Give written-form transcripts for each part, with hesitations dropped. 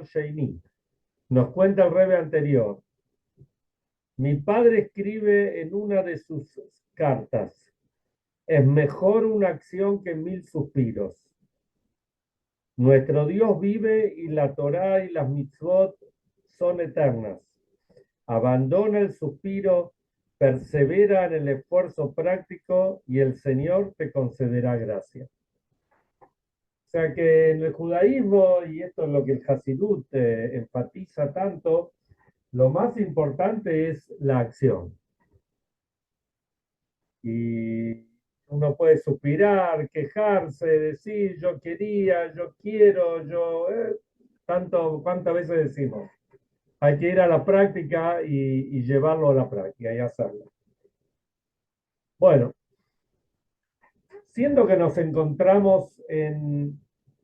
Sheini. Nos cuenta el Rebbe anterior. Mi padre escribe en una de sus cartas: es mejor una acción que 1000 suspiros. Nuestro Dios vive y la Torá y las mitzvot son eternas. Abandona el suspiro, persevera en el esfuerzo práctico y el Señor te concederá gracia. O sea que en el judaísmo, y esto es lo que el Hasidut enfatiza tanto, lo más importante es la acción. Y uno puede suspirar, quejarse, decir yo quería, yo quiero, ¿cuántas veces decimos? Hay que ir a la práctica y llevarlo a la práctica y hacerlo. Bueno, siendo que nos encontramos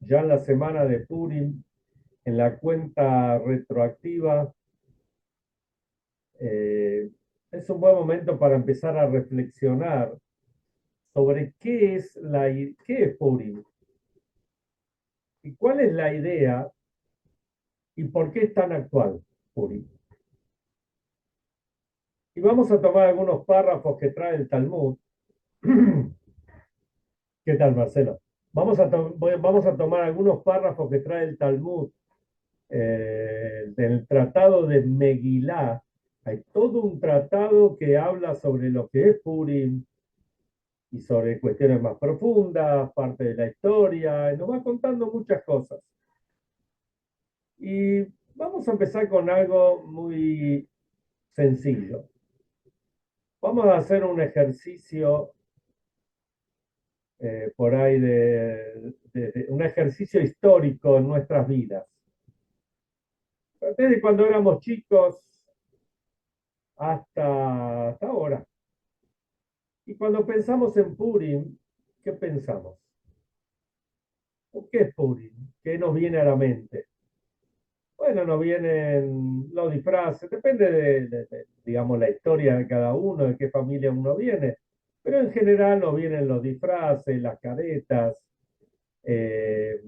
ya en la semana de Purim, en la cuenta retroactiva, eh, es un buen momento para empezar a reflexionar sobre qué es Purim y cuál es la idea y por qué es tan actual Purim. Y vamos a tomar algunos párrafos que trae el Talmud. ¿Qué tal, Marcelo? Vamos a tomar algunos párrafos que trae el Talmud del tratado de Megilá. Hay todo un tratado que habla sobre lo que es Purim y sobre cuestiones más profundas, parte de la historia, y nos va contando muchas cosas. Y vamos a empezar con algo muy sencillo. Vamos a hacer un ejercicio por ahí un ejercicio histórico en nuestras vidas. Desde cuando éramos chicos hasta ahora. Y cuando pensamos en Purim, ¿qué pensamos? ¿Qué es Purim? ¿Qué nos viene a la mente? Bueno, nos vienen los disfraces, depende digamos, la historia de cada uno, de qué familia uno viene, pero en general nos vienen los disfraces, las caretas, eh,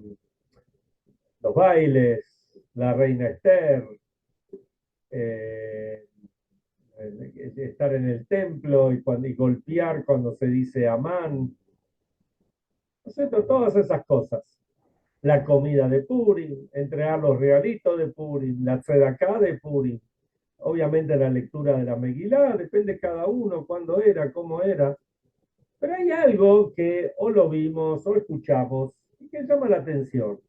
los bailes, la reina Esther, eh, estar en el templo y golpear cuando se dice amán, ¿no es cierto? Todas esas cosas. La comida de Purim, entregar los regalitos de Purim, la tzedaká de Purim, obviamente la lectura de la Megilá, depende de cada uno, cuándo era, cómo era, pero hay algo que o lo vimos o escuchamos y que llama la atención.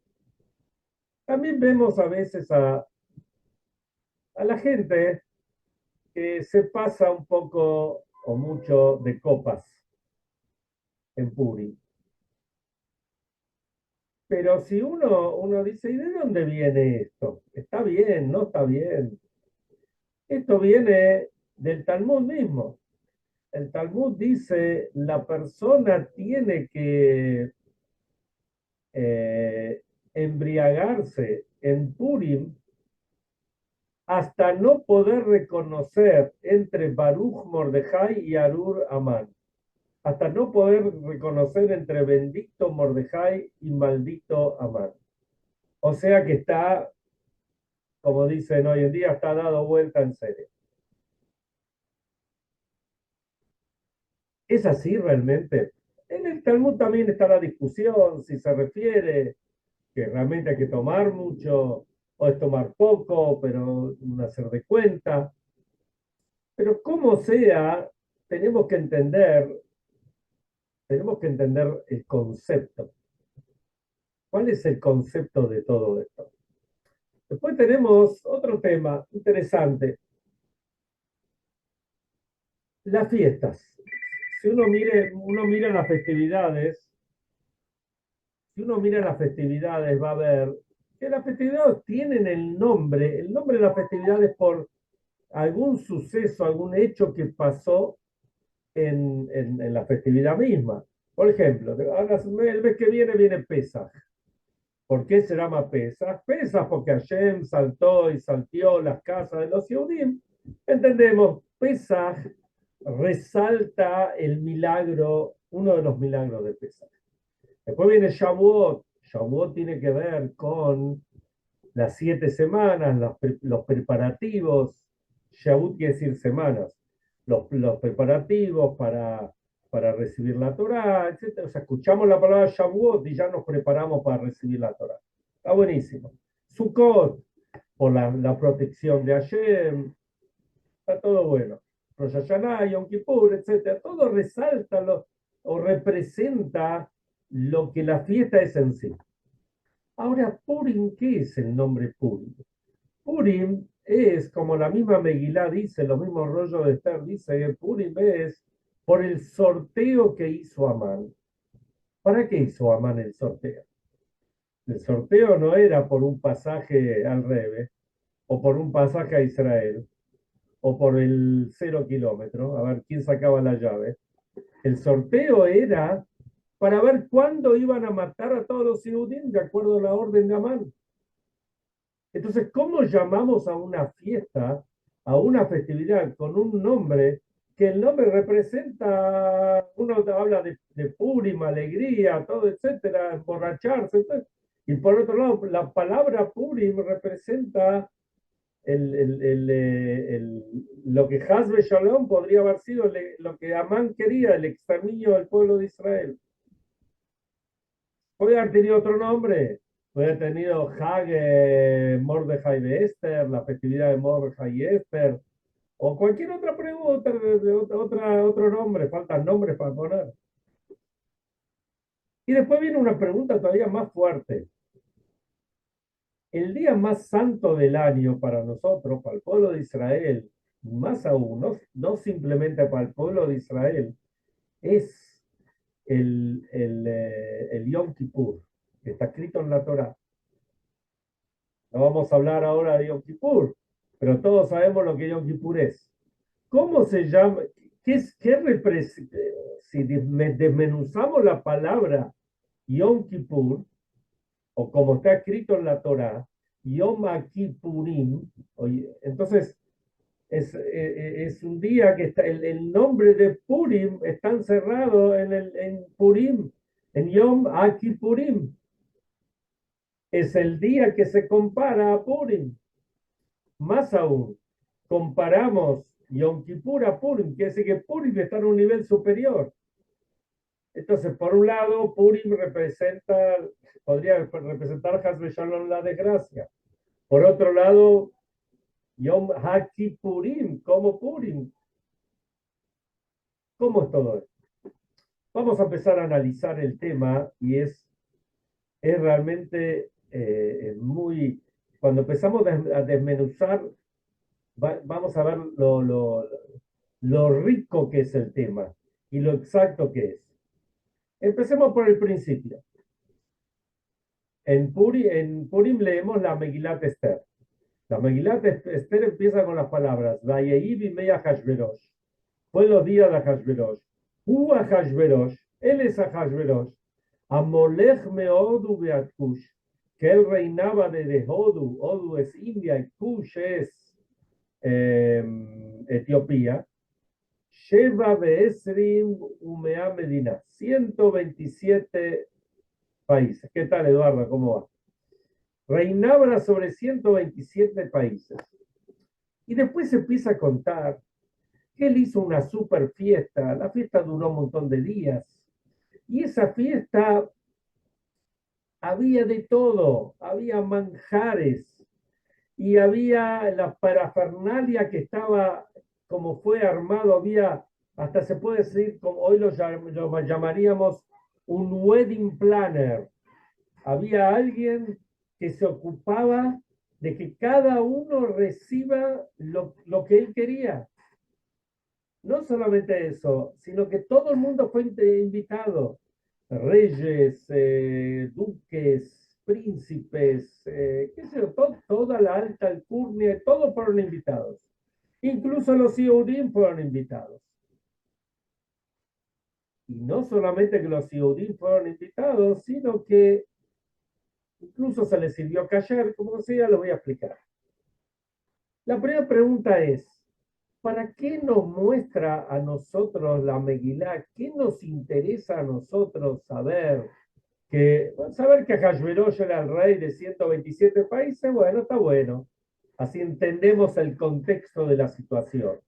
También vemos a veces a la gente que se pasa un poco o mucho de copas en Purim. Pero si uno dice, ¿y de dónde viene esto? ¿Está bien? ¿No está bien? Esto viene del Talmud mismo. El Talmud dice, la persona tiene que eh, embriagarse en Purim hasta no poder reconocer entre Baruch Mordejai y Arur Amán, hasta no poder reconocer entre bendito Mordejai y maldito Amán. O sea que está, como dicen hoy en día, está dado vuelta en serio. ¿Es así realmente? En el Talmud también está la discusión si se refiere que realmente hay que tomar mucho o es tomar poco, pero un hacer de cuenta. Pero como sea, tenemos que entender el concepto. ¿Cuál es el concepto de todo esto? Después tenemos otro tema interesante, las fiestas. Si uno mira las festividades, va a ver que las festividades tienen el nombre de las festividades por algún suceso, algún hecho que pasó en la festividad misma. Por ejemplo, el mes que viene Pesaj. ¿Por qué se llama Pesaj? Pesaj porque Hashem saltó y salteó las casas de los Yehudim. Entendemos, Pesaj resalta el milagro, uno de los milagros de Pesaj. Después viene Shavuot. Shavuot tiene que ver con las 7 semanas, los preparativos, Shavuot quiere decir semanas, los preparativos para recibir la Torá, etc. O sea, escuchamos la palabra Shavuot y ya nos preparamos para recibir la Torá. Está buenísimo. Sukkot, por la protección de Hashem, está todo bueno. Rosh Hashanah, Yom Kippur, etc. Todo resalta o representa lo que la fiesta es en sí. Ahora, Purim, ¿qué es el nombre Purim? Purim es, como la misma Megilá dice, los mismos rollos de Esther dice, que Purim es por el sorteo que hizo Amán. ¿Para qué hizo Amán el sorteo? El sorteo no era por un pasaje al Rebe, o por un pasaje a Israel, o por el 0 kilómetro, a ver quién sacaba la llave. El sorteo era para ver cuándo iban a matar a todos los judíos de acuerdo a la orden de Amán. Entonces, ¿cómo llamamos a una fiesta, a una festividad con un nombre que el nombre representa, uno habla de Purim, alegría, todo, etcétera, emborracharse, etcétera. Y por otro lado, la palabra Purim representa lo que Hasbe Shalom podría haber sido lo que Amán quería, el exterminio del pueblo de Israel. Puede haber tenido otro nombre, puede haber tenido Hag Mordejai de Esther, la festividad de Mordejai y Esther, o cualquier otra pregunta otro nombre, faltan nombres para poner. Y después viene una pregunta todavía más fuerte. El día más santo del año para nosotros, para el pueblo de Israel, más aún, no simplemente para el pueblo de Israel, es el Yom Kippur, que está escrito en la Torá. No vamos a hablar ahora de Yom Kippur, pero todos sabemos lo que Yom Kippur es. ¿Cómo se llama? ¿Qué representa? Si desmenuzamos la palabra Yom Kippur, o como está escrito en la Torá, Yom Kippurim, entonces es un día que está, el nombre de Purim está encerrado en Purim, en Yom Kippurim. Es el día que se compara a Purim. Más aún, comparamos Yom Kippur a Purim, que decir que Purim está en un nivel superior. Entonces, por un lado, Purim podría representar Hasbe Shalom, la desgracia. Por otro lado, Yom HaKippurim, como Purim. ¿Cómo es todo esto? Vamos a empezar a analizar el tema y es realmente muy... Cuando empezamos a desmenuzar, vamos a ver lo rico que es el tema y lo exacto que es. Empecemos por el principio. En Purim leemos la Megilat Esther. La Megilat Esther empieza con las palabras Vayehi bimei Hashverosh. Fue los días de Hashverosh. Hu Hashverosh. Él es Hashverosh. Amolech meodu beat Kush. Que él reinaba desde Hodu. Hodu es India y Kush es Etiopía. Sheva Beesrim Umea Medina. 127 países. ¿Qué tal, Eduardo? ¿Cómo va? Reinaba sobre 127 países. Y después se empieza a contar que él hizo una super fiesta. La fiesta duró un montón de días. Y esa fiesta había de todo. Había manjares. Y había la parafernalia que estaba, como fue armado, había, hasta se puede decir, como hoy lo llamaríamos, un wedding planner. Había alguien que se ocupaba de que cada uno reciba lo que él quería. No solamente eso, sino que todo el mundo fue invitado. Reyes, duques, príncipes, qué sé yo, toda la alta alcurnia, todos fueron invitados. Incluso los Yehudim fueron invitados. Y no solamente que los Yehudim fueron invitados, sino que incluso se les sirvió callar, como sea, lo voy a explicar. La primera pregunta es, ¿para qué nos muestra a nosotros la Megilá? ¿Qué nos interesa a nosotros saber que saber que Ahasverosh era el rey de 127 países, bueno, está bueno. Así entendemos el contexto de la situación.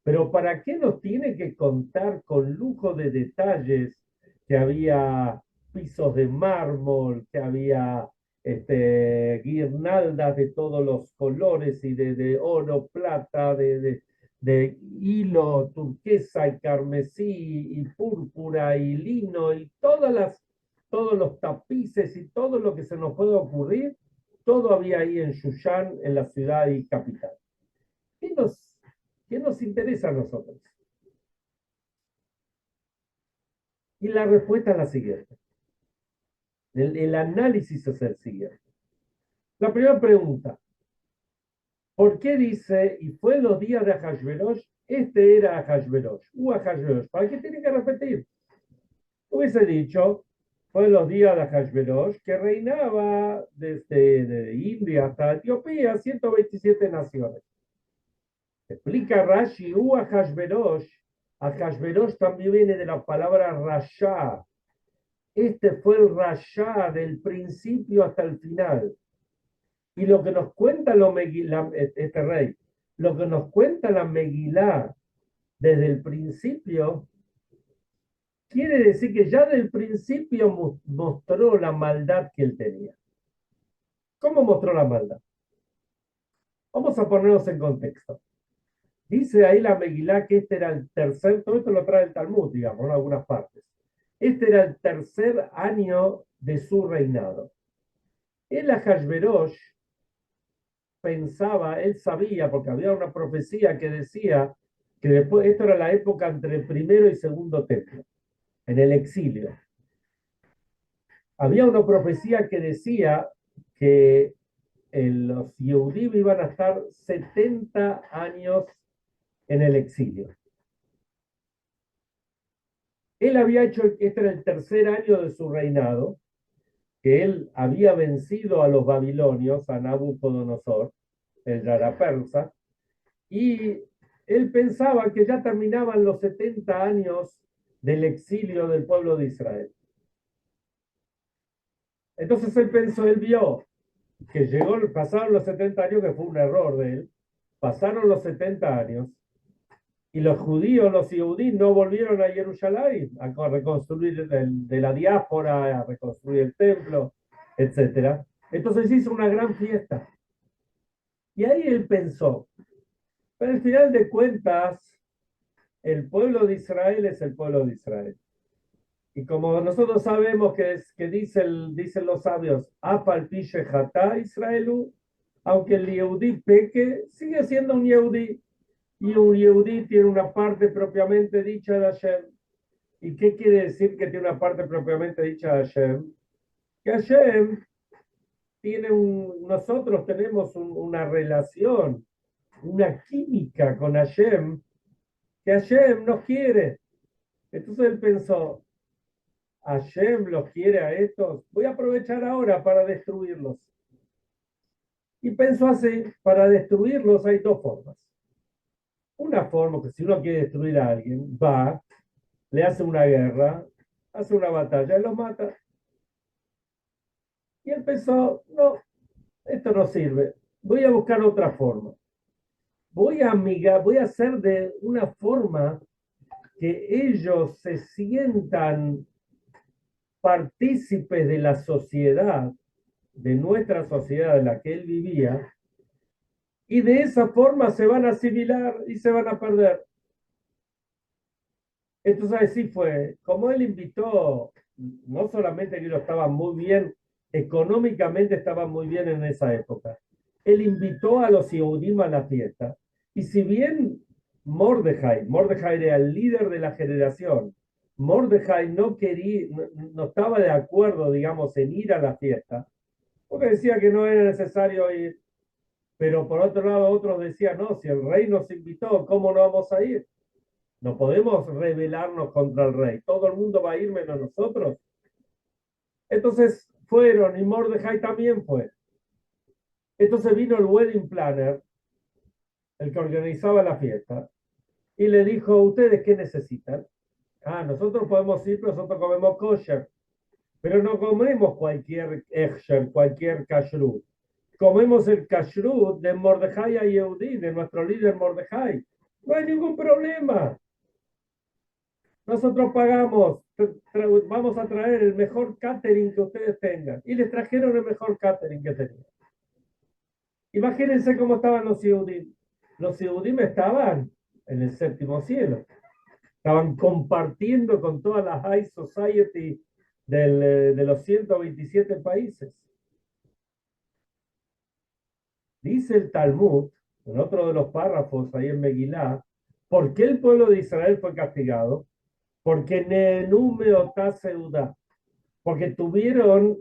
Pero ¿para qué nos tiene que contar con lujo de detalles que había pisos de mármol, que había guirnaldas de todos los colores y de oro, plata, de hilo, turquesa y carmesí y púrpura y lino y todos los tapices y todo lo que se nos puede ocurrir? Todo había ahí en Shushan, en la ciudad y capital. ¿Qué nos, qué nos interesa a nosotros? Y la respuesta es la siguiente. El análisis es el siguiente. La primera pregunta, ¿por qué dice, y fue los días de Ahasverosh? Este era Ahasverosh, Ahasverosh. ¿Para qué tiene que repetir? Hubiese dicho, fue los días de Ahasverosh, que reinaba desde de India hasta Etiopía, 127 naciones. Explica Rashi, Ahasverosh. Ahasverosh también viene de la palabra Rasha. Este fue el Rasha del principio hasta el final. Y lo que nos cuenta este rey, lo que nos cuenta la Megilá desde el principio, quiere decir que ya del principio mostró la maldad que él tenía. ¿Cómo mostró la maldad? Vamos a ponernos en contexto. Dice ahí la Megilá que este era el tercer, todo esto lo trae el Talmud, digamos, en algunas partes. Este era el tercer año de su reinado. El Ahasverosh pensaba, él sabía, porque había una profecía que decía que después, esto era la época entre el primero y segundo templo, en el exilio. Había una profecía que decía que los Yehudim iban a estar 70 años en el exilio. Él había hecho, este era el tercer año de su reinado, que él había vencido a los babilonios, a Nabucodonosor, el Yara persa, y él pensaba que ya terminaban los 70 años del exilio del pueblo de Israel. Entonces él pensó, él vio que pasaron los 70 años, que fue un error de él, pasaron los 70 años, y los judíos, los yehudí, no volvieron a Jerusalén a reconstruir de la diáspora, a reconstruir el templo, etc. Entonces hizo una gran fiesta. Y ahí él pensó, pero al final de cuentas, el pueblo de Israel es el pueblo de Israel. Y como nosotros sabemos que dicen los sabios, Afal Pishe Hatá Israelu, aunque el Yehudí peque, sigue siendo un Yehudí. Y un Yehudí tiene una parte propiamente dicha de Hashem. ¿Y qué quiere decir que tiene una parte propiamente dicha de Hashem? Que Hashem nosotros tenemos una relación, una química con Hashem, que Hashem nos quiere. Entonces él pensó, Hashem los quiere a estos, voy a aprovechar ahora para destruirlos. Y pensó así, para destruirlos hay dos formas. Una forma que si uno quiere destruir a alguien, va, le hace una guerra, hace una batalla y los mata. Y él pensó, no, esto no sirve, voy a buscar otra forma. Voy a hacer de una forma que ellos se sientan partícipes de la sociedad, de nuestra sociedad en la que él vivía, y de esa forma se van a asimilar y se van a perder. Entonces así fue, como él invitó, no solamente que ellos estaban muy bien, económicamente estaban muy bien en esa época, él invitó a los Yehudim a la fiesta, y si bien Mordejai era el líder de la generación, Mordejai no quería, no estaba de acuerdo, digamos, en ir a la fiesta, porque decía que no era necesario ir, pero por otro lado otros decían, no, si el rey nos invitó, ¿cómo no vamos a ir? No podemos rebelarnos contra el rey, todo el mundo va a ir menos nosotros. Entonces fueron y Mordejai también fue. Entonces vino el wedding planner, el que organizaba la fiesta, y le dijo, ¿ustedes qué necesitan? Ah, nosotros podemos ir, pero nosotros comemos kosher. pero no comemos cualquier Esher, cualquier kashrut. Comemos el kashrut de Mordejai a Yehudí, de nuestro líder Mordejai. No hay ningún problema. Nosotros pagamos, vamos a traer el mejor catering que ustedes tengan. Y les trajeron el mejor catering que tenían. Imagínense cómo estaban los Yehudim. Los Yehudim estaban en el séptimo cielo. Estaban compartiendo con todas las high society de los 127 países. Dice el Talmud, en otro de los párrafos ahí en Megilá, ¿por qué el pueblo de Israel fue castigado? Porque Nenume Otá Seudá, porque tuvieron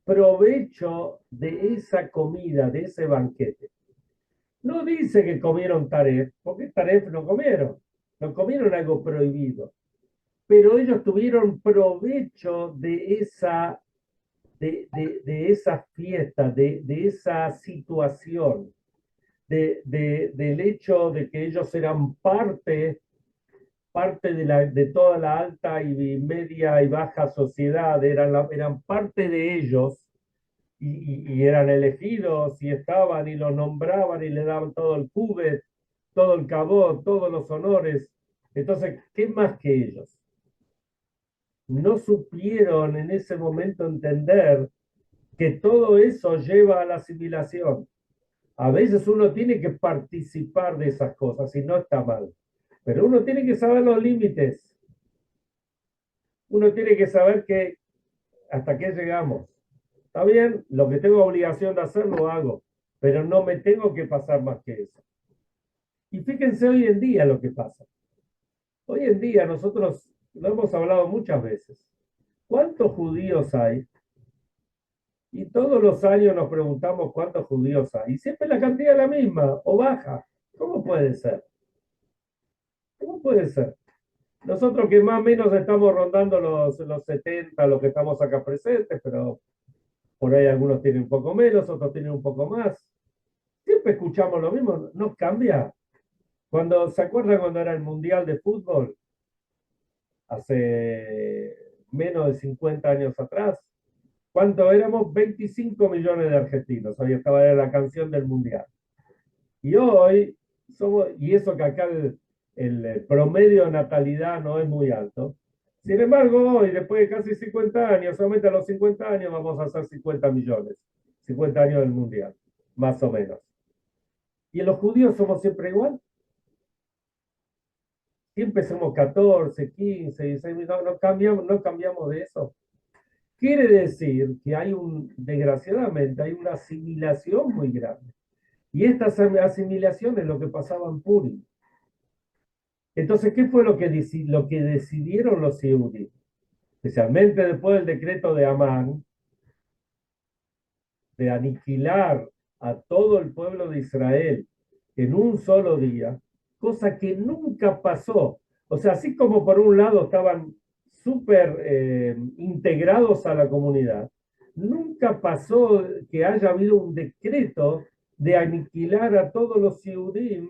provecho de esa comida, de ese banquete. No dice que comieron taref, porque taref no comieron algo prohibido, pero ellos tuvieron provecho de esa fiesta, de esa situación, del hecho de que ellos eran parte de toda la alta y media y baja sociedad, eran parte de ellos y eran elegidos y estaban y los nombraban y le daban todo el cubet, todo el cabot, todos los honores. Entonces, ¿qué más que ellos? No supieron en ese momento entender que todo eso lleva a la asimilación. A veces uno tiene que participar de esas cosas y no está mal. Pero uno tiene que saber los límites. Uno tiene que saber que hasta qué llegamos. Está bien, lo que tengo obligación de hacer lo hago, pero no me tengo que pasar más que eso. Y fíjense hoy en día lo que pasa. Hoy en día nosotros lo hemos hablado muchas veces. ¿Cuántos judíos hay? Y todos los años nos preguntamos cuántos judíos hay. Y siempre la cantidad es la misma o baja. ¿Cómo puede ser? ¿Cómo puede ser? Nosotros que más o menos estamos rondando los 70, los que estamos acá presentes, pero por ahí algunos tienen un poco menos, otros tienen un poco más. Siempre escuchamos lo mismo, no cambia. ¿Se acuerdan cuando era el Mundial de Fútbol? Hace menos de 50 años atrás. ¿Cuánto éramos? 25 millones de argentinos. Ahí estaba la canción del Mundial. Y hoy y eso que acá el promedio de natalidad no es muy alto. Sin embargo, hoy, después de casi 50 años, solamente a los 50 años vamos a hacer 50 millones. 50 años del Mundial, más o menos. Y en los judíos somos siempre igual. Siempre somos 14, 15, 16, no cambiamos de eso. Quiere decir que desgraciadamente, hay una asimilación muy grande. Y esta asimilación es lo que pasaba en Purim. Entonces, ¿qué fue lo que decidieron los Yehudí? Especialmente después del decreto de Amán, de aniquilar a todo el pueblo de Israel en un solo día, cosa que nunca pasó. O sea, así como por un lado estaban súper integrados a la comunidad, nunca pasó que haya habido un decreto de aniquilar a todos los Yehudim,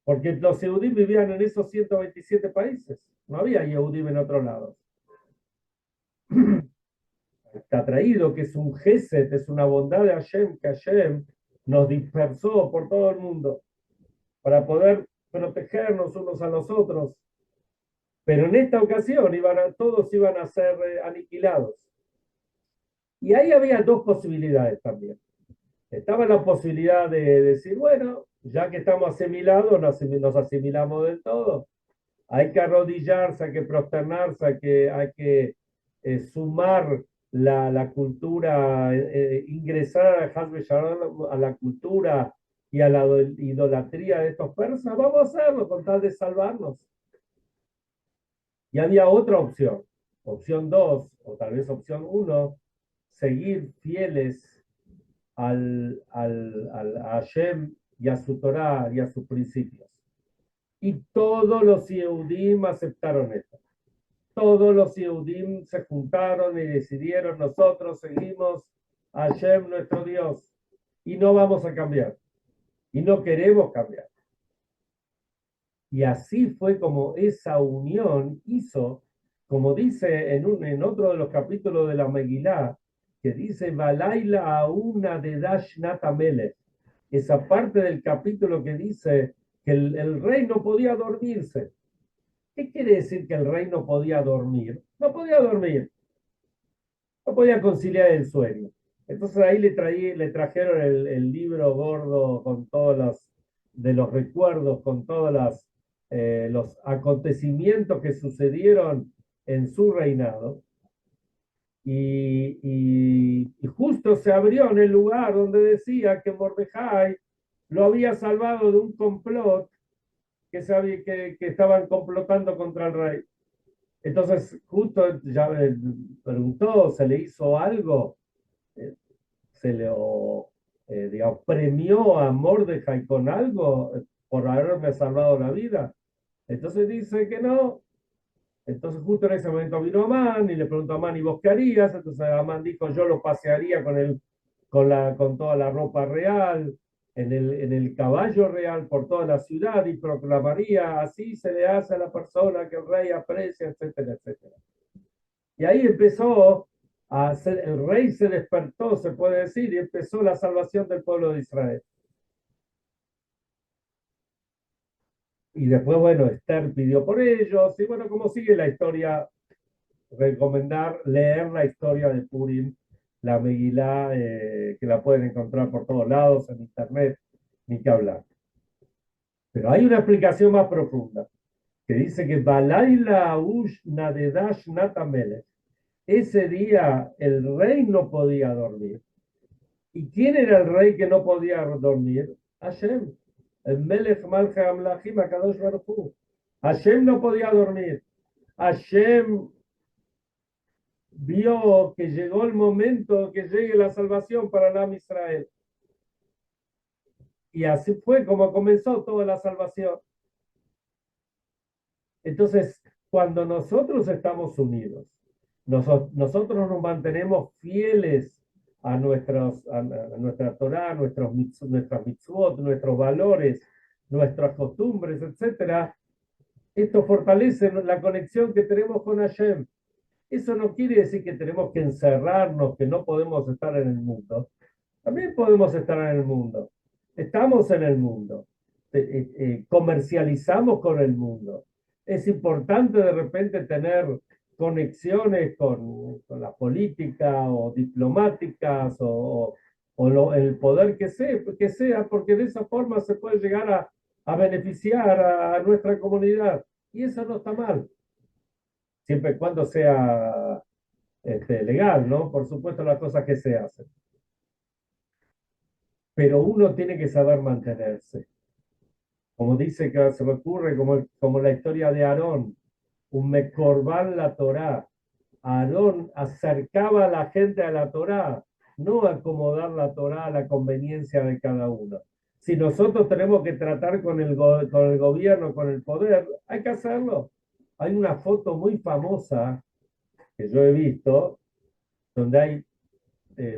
porque los Yehudim vivían en esos 127 países, no había Yehudim en otro lado. Está traído que es un Gesed, es una bondad de Hashem, que Hashem nos dispersó por todo el mundo para poder protegernos unos a los otros. Pero en esta ocasión todos iban a ser aniquilados. Y ahí había dos posibilidades también. Estaba la posibilidad de decir, bueno, ya que estamos asimilados, nos asimilamos del todo. Hay que arrodillarse, hay que prosternarse, hay que sumar la cultura, ingresar a la cultura y a la idolatría de estos persas. Vamos a hacerlo con tal de salvarnos. Y había otra opción, opción 2, o tal vez opción 1, seguir fieles a Hashem y a su Torah y a sus principios. Y todos los Yehudim aceptaron esto. Todos los Yehudim se juntaron y decidieron, nosotros seguimos a Hashem, nuestro Dios, y no vamos a cambiar. Y no queremos cambiar. Y así fue como esa unión hizo como dice en otro de los capítulos de la Megilá, que dice, Balaila a una de Dashnat Amelech, esa parte del capítulo que dice que el rey no podía dormirse. ¿Qué quiere decir que el rey no podía dormir? No podía dormir, no podía conciliar el sueño. Entonces ahí le trajeron el libro gordo con todos de los recuerdos, con todos los acontecimientos que sucedieron en su reinado. Y justo se abrió en el lugar donde decía que Mordejai lo había salvado de un complot que estaban complotando contra el rey. Entonces, justo ya preguntó, ¿se le hizo algo? Eh, ¿Se le digamos, premió a Mordejai con algo por haberme salvado la vida? Entonces dice que no. Entonces justo en ese momento vino Amán y le preguntó a Amán, ¿y vos qué harías? Entonces Amán dijo, yo lo pasearía con toda la ropa real, en el caballo real por toda la ciudad y proclamaría, así se le hace a la persona que el rey aprecia, etcétera, etcétera. Y ahí empezó el rey se despertó, se puede decir, y empezó la salvación del pueblo de Israel. Y después, bueno, Esther pidió por ellos, y bueno, como sigue la historia, recomendar leer la historia de Purim, la Megilá, que la pueden encontrar por todos lados, en internet, ni que hablar. Pero hay una explicación más profunda, que dice que Balaila Ush Nadedash Natamelech, ese día el rey no podía dormir. ¿Y quién era el rey que no podía dormir? Hashem. El Melech Malcha Amlachim Akadosh Baruj Hu. Hashem no podía dormir. Hashem vio que llegó el momento que llegue la salvación para el Am Israel. Y así fue como comenzó toda la salvación. Entonces, cuando nosotros estamos unidos, nosotros nos mantenemos fieles a nuestra Torah, nuestras mitzvot, nuestros valores, nuestras costumbres, etc. Esto fortalece la conexión que tenemos con Hashem. Eso no quiere decir que tenemos que encerrarnos, que no podemos estar en el mundo. También podemos estar en el mundo. Estamos en el mundo. Comercializamos con el mundo. Es importante de repente tener conexiones con la política o diplomáticas el poder que sea, porque de esa forma se puede llegar a beneficiar a nuestra comunidad. Y eso no está mal, siempre y cuando sea legal, ¿no? Por supuesto, las cosas que se hacen. Pero uno tiene que saber mantenerse. Como dice que se me ocurre, como la historia de Aarón, un Mecorbán la Torá. Aarón acercaba a la gente a la Torá, no acomodar la Torá a la conveniencia de cada uno. Si nosotros tenemos que tratar con el gobierno, con el poder, hay que hacerlo. Hay una foto muy famosa que yo he visto, donde hay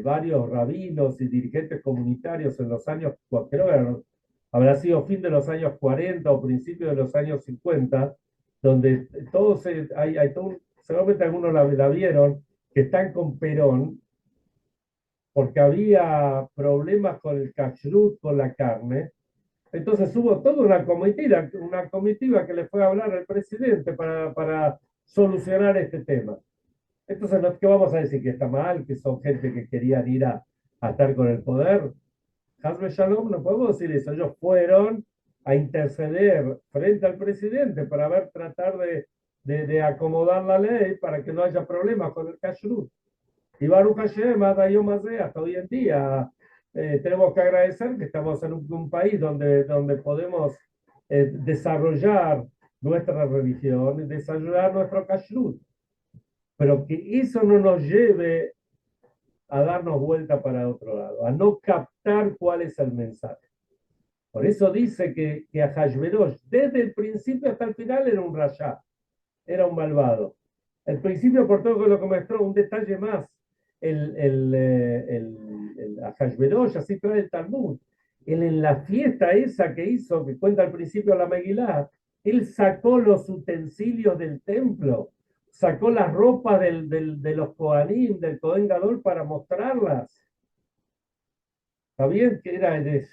varios rabinos y dirigentes comunitarios en los años, creo que habrá sido fin de los años 40 o principio de los años 50, donde todos, seguramente algunos la vieron, que están con Perón, porque había problemas con el kashrut, con la carne. Entonces hubo toda una comitiva que le fue a hablar al presidente para solucionar este tema. Entonces, ¿qué vamos a decir? ¿Que está mal? ¿Que son gente que querían ir a estar con el poder? Hasbe Shalom, no podemos decir eso. Ellos fueron a interceder frente al presidente para tratar de acomodar la ley para que no haya problemas con el kashrut. Y Baruch Hashem, hasta hoy en día, tenemos que agradecer que estamos en un país donde podemos desarrollar nuestra religión y desarrollar nuestro kashrut. Pero que eso no nos lleve a darnos vuelta para otro lado, a no captar cuál es el mensaje. Por eso dice que a Hashverosh, desde el principio hasta el final, era un rayá, era un malvado. El principio, por todo lo que mostró, un detalle más, a Hashverosh, así trae el Talmud, él en la fiesta esa que hizo, que cuenta al principio la Megilá, él sacó los utensilios del templo, sacó las ropas de los Kohanim, del Kohen Gadol para mostrarlas. ¿Está bien? Que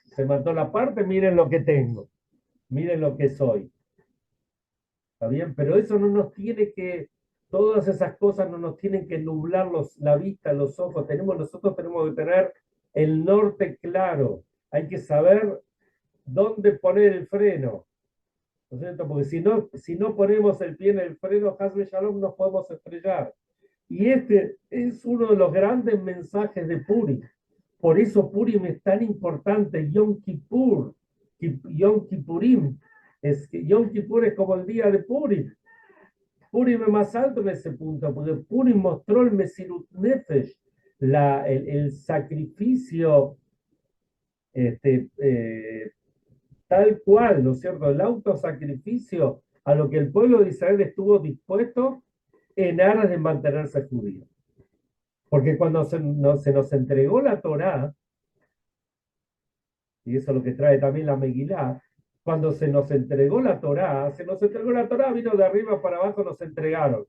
se mató la parte, miren lo que tengo, miren lo que soy. ¿Está bien? Pero eso no nos tiene que, todas esas cosas no nos tienen que nublar la vista, los ojos. Nosotros tenemos que tener el norte claro. Hay que saber dónde poner el freno. ¿No es cierto? Porque si no ponemos el pie en el freno, Hasbe Shalom, nos podemos estrellar. Y este es uno de los grandes mensajes de Purim. Por eso Purim es tan importante. Yom Kippur, Yom Kippurim. Yom Kippur es como el día de Purim. Purim es más alto en ese punto, porque Purim mostró el Mesirut Nefesh, el sacrificio este, tal cual, ¿no es cierto? El autosacrificio a lo que el pueblo de Israel estuvo dispuesto en aras de mantenerse judío. Porque cuando se nos entregó la Torá, y eso es lo que trae también la Megilá, cuando se nos entregó la Torá, vino de arriba para abajo, nos entregaron.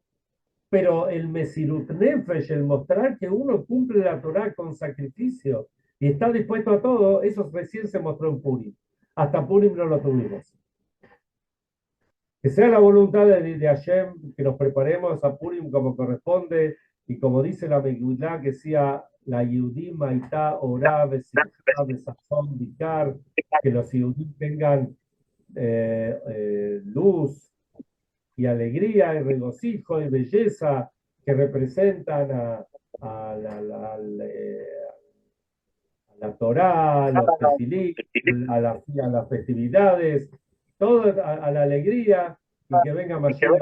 Pero el Mesirut Nefesh, el mostrar que uno cumple la Torá con sacrificio y está dispuesto a todo, eso recién se mostró en Purim. Hasta Purim no lo tuvimos. Que sea la voluntad de Hashem, que nos preparemos a Purim como corresponde, y como dice la Megilá, que sea la Yehudim, Maitá, Orá, Besimchá, Besazón, Vikar, que los Yehudim tengan luz y alegría y regocijo y belleza que representan a la Torá, a los tefilín, a las festividades, todo a la alegría y que venga Mashiach.